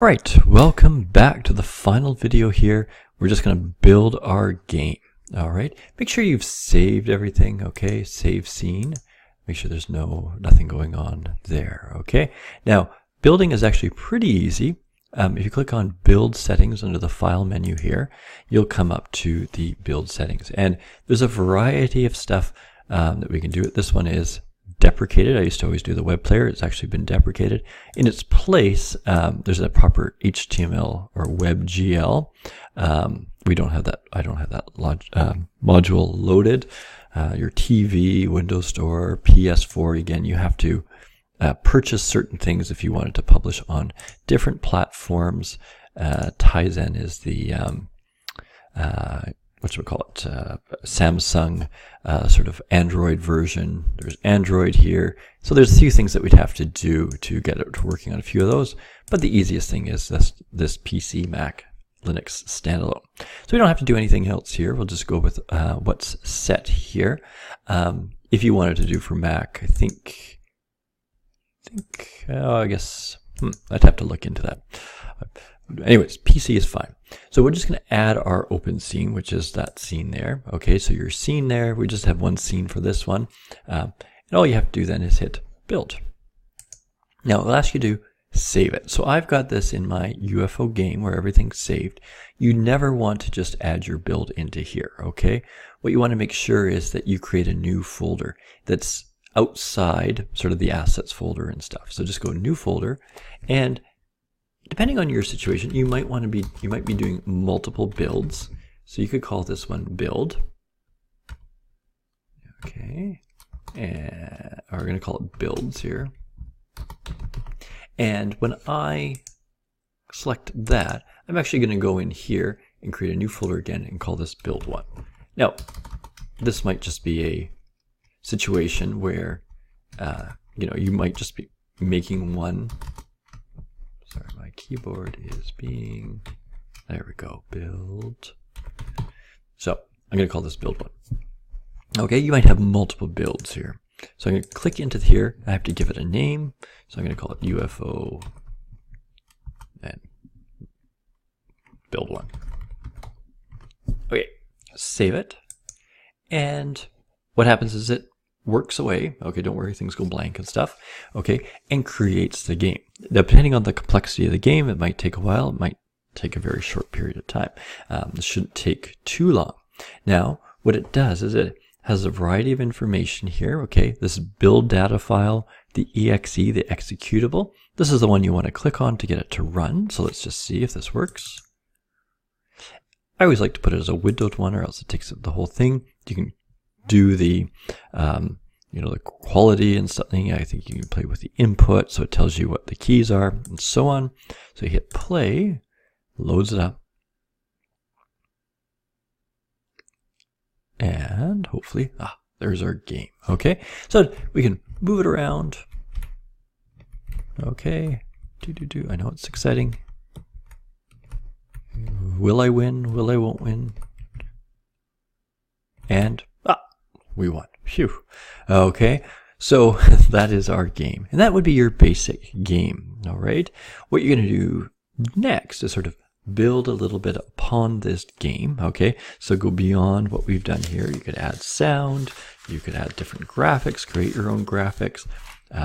Right, welcome back to the final video here. We're just going to build our game. All right, make sure you've saved everything. Okay, save scene. Make sure there's nothing going on there. Okay, now building is actually pretty easy. If you click on build settings under the file menu here, you'll come up to the build settings, and there's a variety of stuff that we can do. This one is deprecated. I used to always do the web player. It's actually been deprecated. In its place, there's a proper HTML or WebGL. We don't have that. I don't have that module loaded. Your TV, Windows Store, PS4. Again, you have to purchase certain things if you wanted to publish on different platforms. Tizen is the what should we call it? Samsung sort of Android version. There's Android here. So there's a few things that we'd have to do to get it working on a few of those. But the easiest thing is this PC, Mac, Linux standalone. So we don't have to do anything else here. We'll just go with what's set here. If you wanted to do for Mac, I guess I'd have to look into that. Anyways, PC is fine. So we're just going to add our open scene, which is that scene there. Okay, so your scene there, we just have one scene for this one. And all you have to do then is hit build. Now it'll ask you to save it. So I've got this in my UFO game where everything's saved. You never want to just add your build into here, okay? What you want to make sure is that you create a new folder that's outside sort of the assets folder and stuff. So just go new folder, and depending on your situation, you might be doing multiple builds. So you could call this one build. Okay. And we're going to call it builds here. And when I select that, I'm actually going to go in here and create a new folder again and call this build one. Now, this might just be a situation where, you might just be making one. Sorry, my keyboard is being, there we go, build. So I'm going to call this build one. Okay, you might have multiple builds here. So I'm going to click into here. I have to give it a name. So I'm going to call it UFO and build one. Okay, save it. And what happens is it works away. Okay, don't worry, things go blank and stuff. Okay, and creates the game. Depending on the complexity of the game, it might take a while. It might take a very short period of time. This shouldn't take too long. Now, what it does is it has a variety of information here. Okay, this build data file, the exe, the executable. This is the one you want to click on to get it to run. So let's just see if this works. I always like to put it as a windowed one, or else it takes up the whole thing. You can do the the quality and something. I think you can play with the input, so it tells you what the keys are and so on. So you hit play, loads it up, and hopefully there's our game. Okay, so we can move it around. Okay, I know it's exciting. Will I win? Will I won't win? And we won. Phew. Okay, so that is our game. And that would be your basic game. All right. What you're going to do next is sort of build a little bit upon this game. Okay, so go beyond what we've done here. You could add sound. You could add different graphics, create your own graphics,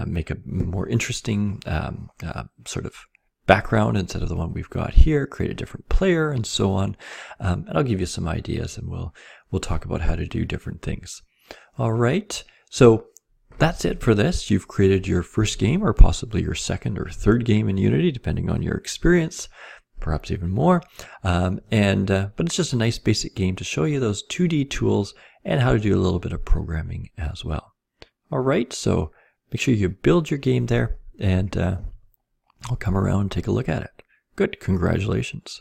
make a more interesting sort of background instead of the one we've got here, create a different player and so on. And I'll give you some ideas, and we'll talk about how to do different things. All right, so that's it for this. You've created your first game, or possibly your second or third game in Unity, depending on your experience, perhaps even more. But it's just a nice basic game to show you those 2D tools and how to do a little bit of programming as well. All right, so make sure you build your game there, and I'll come around and take a look at it. Good, congratulations.